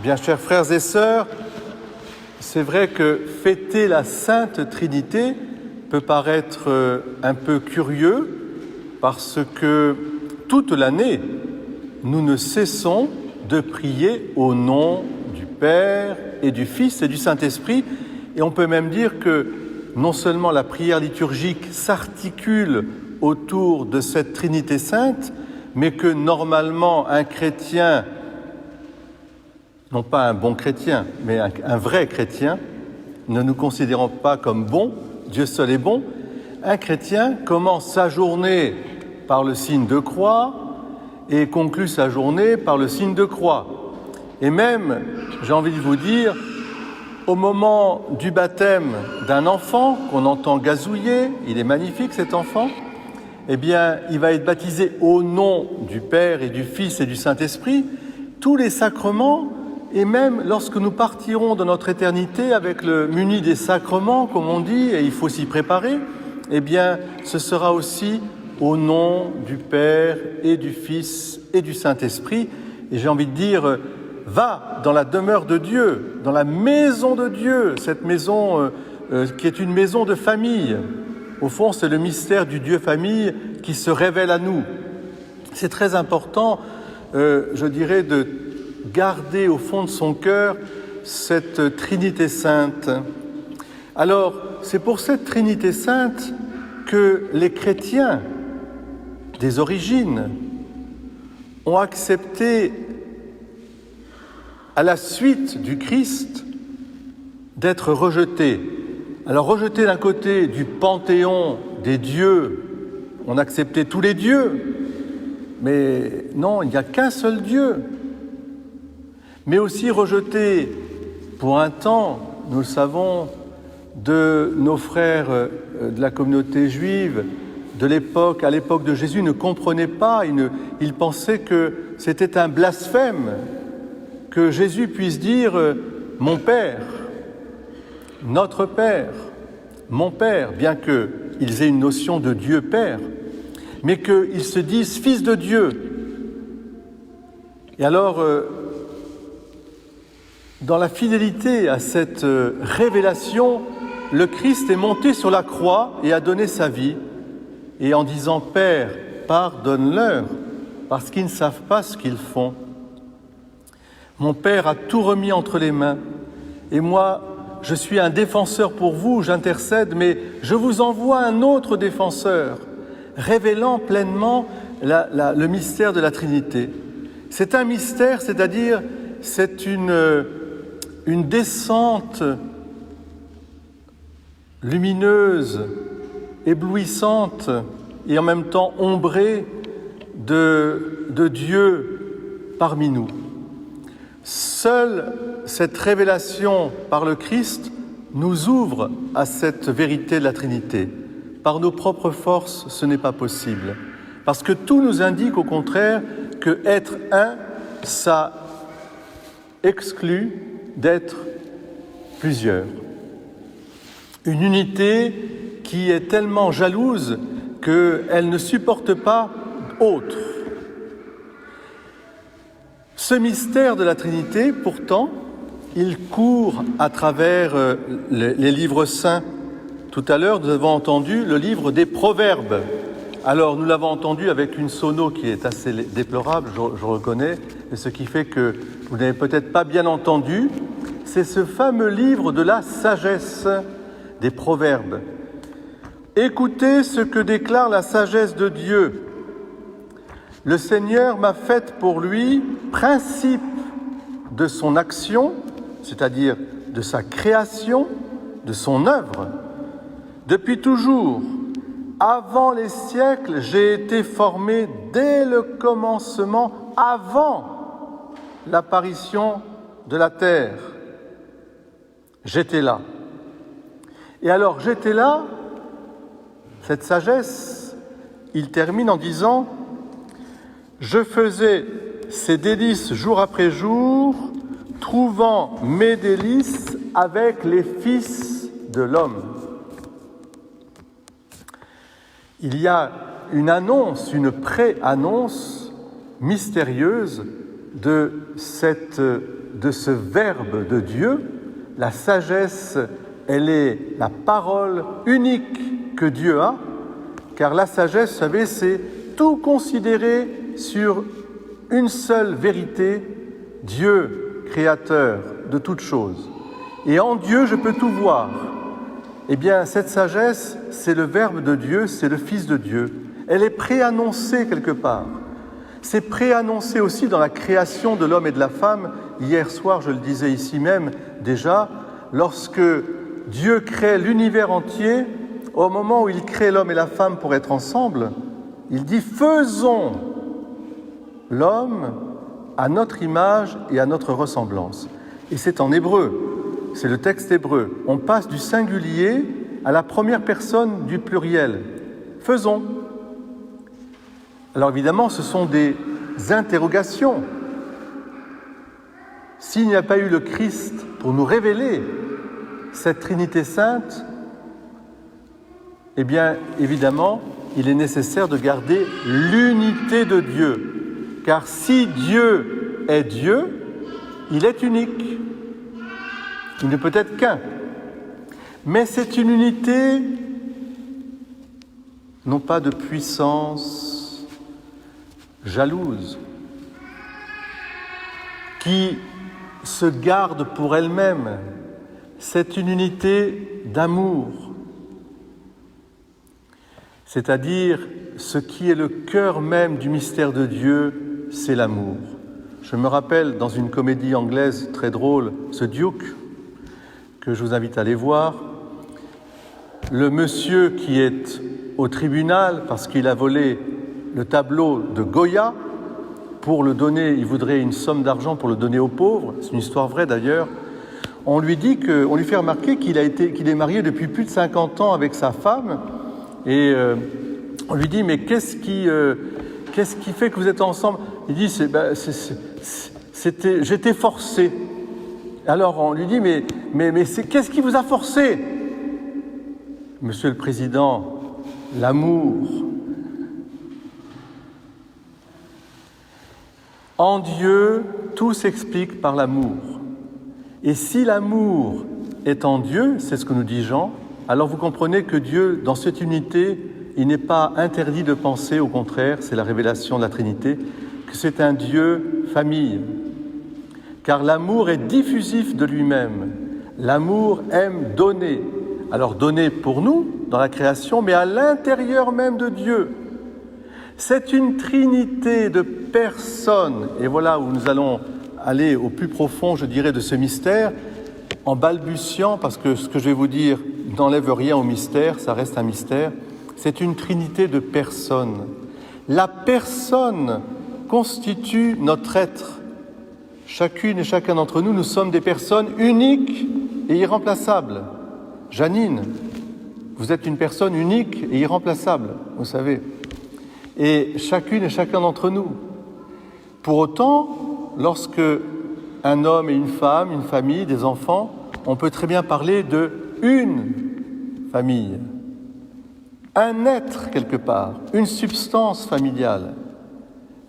Bien, chers frères et sœurs, c'est vrai que fêter la Sainte Trinité peut paraître un peu curieux parce que toute l'année, nous ne cessons de prier au nom du Père et du Fils et du Saint-Esprit. Et on peut même dire que non seulement la prière liturgique s'articule autour de cette Trinité sainte, mais que normalement un chrétien, non pas un bon chrétien, mais un vrai chrétien, ne nous considérons pas comme bons, Dieu seul est bon, un chrétien commence sa journée par le signe de croix et conclut sa journée par le signe de croix. Et même, j'ai envie de vous dire, au moment du baptême d'un enfant qu'on entend gazouiller, il est magnifique cet enfant, eh bien, il va être baptisé au nom du Père et du Fils et du Saint-Esprit. Tous les sacrements, et même lorsque nous partirons dans notre éternité avec le muni des sacrements, comme on dit, et il faut s'y préparer, eh bien, ce sera aussi au nom du Père et du Fils et du Saint-Esprit. Et j'ai envie de dire, va dans la demeure de Dieu, dans la maison de Dieu, cette maison qui est une maison de famille. Au fond, c'est le mystère du Dieu famille qui se révèle à nous. C'est très important, je dirais, de garder au fond de son cœur cette Trinité sainte. Alors, c'est pour cette Trinité sainte que les chrétiens des origines ont accepté, à la suite du Christ, d'être rejetés. Alors rejetés d'un côté du panthéon des dieux, on acceptait tous les dieux, mais non, il n'y a qu'un seul Dieu. Mais aussi rejetés pour un temps, nous le savons, de nos frères de la communauté juive de l'époque, à l'époque de Jésus, ne comprenaient pas, ils pensaient que c'était un blasphème, que Jésus puisse dire « mon Père », notre Père, mon Père, bien qu'ils aient une notion de Dieu Père, mais qu'ils se disent Fils de Dieu. Et alors, dans la fidélité à cette révélation, le Christ est monté sur la croix et a donné sa vie. Et en disant « Père, pardonne-leur, parce qu'ils ne savent pas ce qu'ils font. Mon Père a tout remis entre les mains, et moi, je suis un défenseur pour vous, j'intercède, mais je vous envoie un autre défenseur, révélant pleinement le mystère de la Trinité. C'est un mystère, c'est-à-dire c'est une descente lumineuse, éblouissante et en même temps ombrée de Dieu parmi nous. Seule cette révélation par le Christ nous ouvre à cette vérité de la Trinité. Par nos propres forces, ce n'est pas possible. Parce que tout nous indique au contraire que être un, ça exclut d'être plusieurs. Une unité qui est tellement jalouse qu'elle ne supporte pas autre. Ce mystère de la Trinité, pourtant, il court à travers les livres saints. Tout à l'heure, nous avons entendu le livre des Proverbes. Alors, nous l'avons entendu avec une sono qui est assez déplorable, je reconnais, et ce qui fait que vous n'avez peut-être pas bien entendu. C'est ce fameux livre de la sagesse des Proverbes. Écoutez ce que déclare la sagesse de Dieu. Le Seigneur m'a fait pour lui principe de son action, c'est-à-dire de sa création, de son œuvre. Depuis toujours, avant les siècles, j'ai été formé dès le commencement, avant l'apparition de la terre. J'étais là. Et alors, j'étais là, cette sagesse, il termine en disant « Je faisais ces délices jour après jour, trouvant mes délices avec les fils de l'homme. » Il y a une annonce, une pré-annonce mystérieuse de ce Verbe de Dieu. La sagesse, elle est la parole unique que Dieu a, car la sagesse, vous savez, c'est tout considérer sur une seule vérité, Dieu, créateur de toutes choses. Et en Dieu, je peux tout voir. Eh bien, cette sagesse, c'est le Verbe de Dieu, c'est le Fils de Dieu. Elle est préannoncée quelque part. C'est préannoncé aussi dans la création de l'homme et de la femme. Hier soir, je le disais ici même déjà, lorsque Dieu crée l'univers entier, au moment où il crée l'homme et la femme pour être ensemble, il dit « Faisons l'homme à notre image et à notre ressemblance ». Et c'est en hébreu, c'est le texte hébreu. On passe du singulier à la première personne du pluriel. « Faisons ». Alors évidemment, ce sont des interrogations. S'il n'y a pas eu le Christ pour nous révéler cette Trinité sainte, eh bien, évidemment, il est nécessaire de garder l'unité de Dieu. Car si Dieu est Dieu, il est unique. Il ne peut être qu'un. Mais c'est une unité, non pas de puissance jalouse, qui se garde pour elle-même. C'est une unité d'amour. C'est-à-dire, ce qui est le cœur même du mystère de Dieu, c'est l'amour. Je me rappelle dans une comédie anglaise très drôle, ce Duke, que je vous invite à aller voir, le monsieur qui est au tribunal parce qu'il a volé le tableau de Goya pour le donner, il voudrait une somme d'argent pour le donner aux pauvres, c'est une histoire vraie d'ailleurs. On lui fait remarquer qu'il est marié depuis plus de 50 ans avec sa femme. Et on lui dit, mais qu'est-ce qui fait que vous êtes ensemble? Il dit, j'étais forcé. Alors on lui dit, mais qu'est-ce qui vous a forcé? Monsieur le Président, l'amour. En Dieu, tout s'explique par l'amour. Et si l'amour est en Dieu, c'est ce que nous dit Jean, alors vous comprenez que Dieu, dans cette unité, il n'est pas interdit de penser, au contraire, c'est la révélation de la Trinité, que c'est un Dieu famille. Car l'amour est diffusif de lui-même. L'amour aime donner. Alors donner pour nous, dans la création, mais à l'intérieur même de Dieu. C'est une trinité de personnes. Et voilà où nous allons aller au plus profond, je dirais, de ce mystère, en balbutiant, parce que ce que je vais vous dire n'enlève rien au mystère, ça reste un mystère. C'est une trinité de personnes. La personne constitue notre être. Chacune et chacun d'entre nous, nous sommes des personnes uniques et irremplaçables. Janine, vous êtes une personne unique et irremplaçable, vous savez. Et chacune et chacun d'entre nous. Pour autant, lorsque un homme et une femme, une famille, des enfants, on peut très bien parler de une famille, un être quelque part, une substance familiale.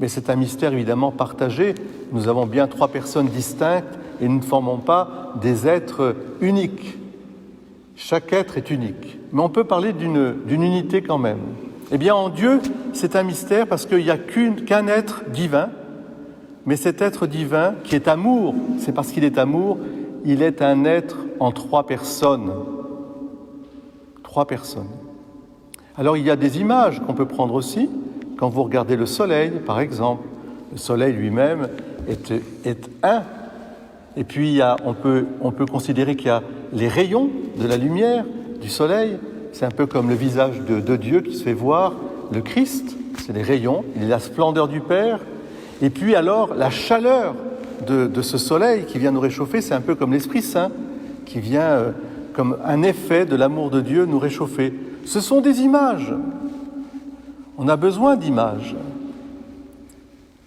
Mais c'est un mystère évidemment partagé. Nous avons bien 3 personnes distinctes et nous ne formons pas des êtres uniques. Chaque être est unique. Mais on peut parler d'une unité quand même. Eh bien, en Dieu, c'est un mystère parce qu'il n'y a qu'un être divin. Mais cet être divin, qui est amour, c'est parce qu'il est amour, il est un être en 3 personnes. 3 personnes. Alors, il y a des images qu'on peut prendre aussi. Quand vous regardez le soleil, par exemple, le soleil lui-même est un. Et puis, on peut considérer qu'il y a les rayons de la lumière du soleil. C'est un peu comme le visage de Dieu qui se fait voir, le Christ, c'est les rayons, il est la splendeur du Père. Et puis alors, la chaleur de ce soleil qui vient nous réchauffer, c'est un peu comme l'Esprit Saint qui vient, comme un effet de l'amour de Dieu, nous réchauffer. Ce sont des images. On a besoin d'images.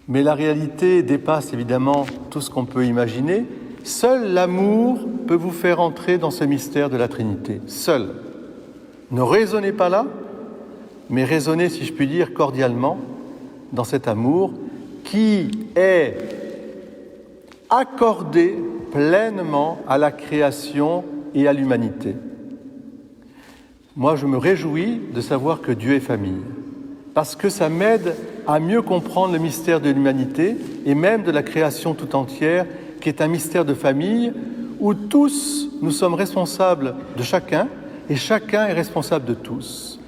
Mais la réalité dépasse évidemment tout ce qu'on peut imaginer. Seul l'amour peut vous faire entrer dans ce mystère de la Trinité. Seul. Ne raisonnez pas là, mais raisonnez, si je puis dire, cordialement, dans cet amour qui est accordé pleinement à la création et à l'humanité. Moi, je me réjouis de savoir que Dieu est famille, parce que ça m'aide à mieux comprendre le mystère de l'humanité et même de la création tout entière, qui est un mystère de famille où tous nous sommes responsables de chacun et chacun est responsable de tous.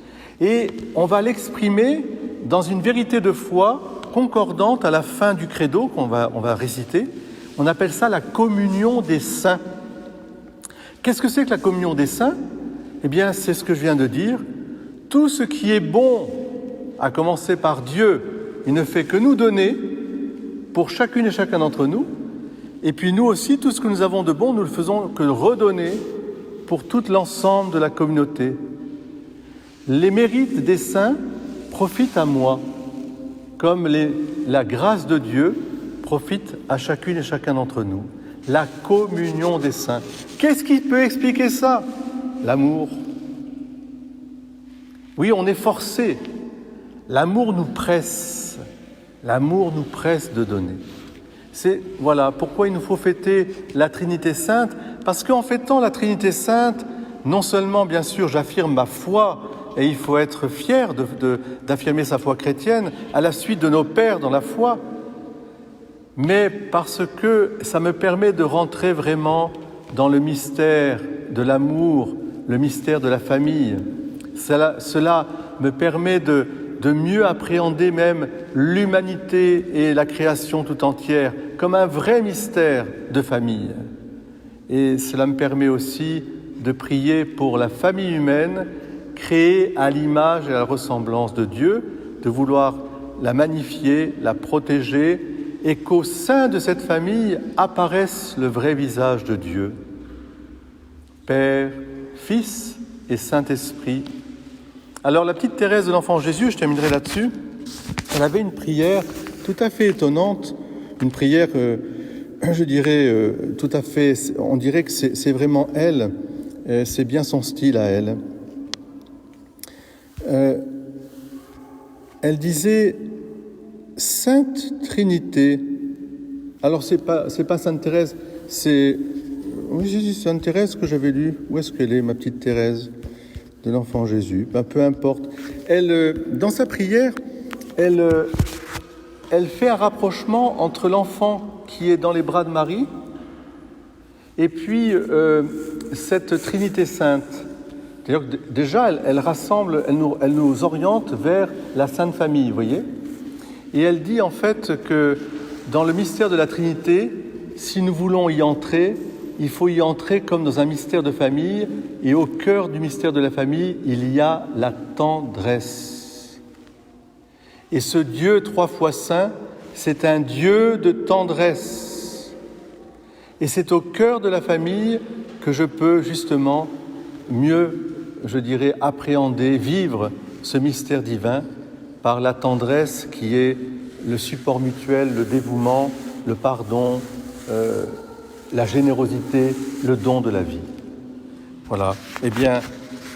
Et on va l'exprimer dans une vérité de foi concordante à la fin du credo qu'on va réciter. On appelle ça la communion des saints. Qu'est-ce que c'est que la communion des saints ? Eh bien, c'est ce que je viens de dire. Tout ce qui est bon, à commencer par Dieu, il ne fait que nous donner pour chacune et chacun d'entre nous. Et puis nous aussi, tout ce que nous avons de bon, nous le faisons que redonner pour tout l'ensemble de la communauté. Les mérites des saints profitent à moi, comme la grâce de Dieu profite à chacune et chacun d'entre nous. La communion des saints. Qu'est-ce qui peut expliquer ça ? L'amour. Oui, on est forcé. L'amour nous presse. L'amour nous presse de donner. Voilà pourquoi il nous faut fêter la Trinité Sainte, parce qu'en fêtant la Trinité Sainte, non seulement, bien sûr, j'affirme ma foi, et il faut être fier d'affirmer sa foi chrétienne à la suite de nos pères dans la foi, mais parce que ça me permet de rentrer vraiment dans le mystère de l'amour, le mystère de la famille. Cela me permet de mieux appréhender même l'humanité et la création tout entière comme un vrai mystère de famille. Et cela me permet aussi de prier pour la famille humaine, créée à l'image et à la ressemblance de Dieu, de vouloir la magnifier, la protéger, et qu'au sein de cette famille apparaisse le vrai visage de Dieu. Père, Fils et Saint-Esprit. Alors la petite Thérèse de l'Enfant Jésus, je terminerai là-dessus, elle avait une prière tout à fait étonnante, une prière, je dirais, tout à fait, on dirait que c'est vraiment elle, c'est bien son style à elle. Elle disait « Sainte Trinité ». Alors c'est pas Sainte Thérèse, c'est Sainte Thérèse que j'avais lu. Où est-ce qu'elle est, ma petite Thérèse de l'Enfant Jésus ? Peu importe. Elle, dans sa prière, elle fait un rapprochement entre l'enfant qui est dans les bras de Marie et puis cette Trinité Sainte. C'est-à-dire que déjà, elle rassemble, elle nous oriente vers la Sainte Famille, vous voyez ? Et elle dit en fait que dans le mystère de la Trinité, si nous voulons y entrer, il faut y entrer comme dans un mystère de famille, et au cœur du mystère de la famille, il y a la tendresse. Et ce Dieu 3 fois saint, c'est un Dieu de tendresse. Et c'est au cœur de la famille que je peux justement mieux, je dirais, appréhender, vivre ce mystère divin par la tendresse qui est le support mutuel, le dévouement, le pardon, la générosité, le don de la vie. Voilà. Eh bien,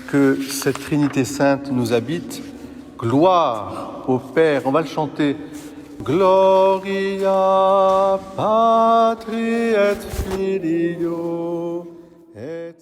que cette Trinité Sainte nous habite. Gloire au Père. On va le chanter. Gloria Patri et Filio et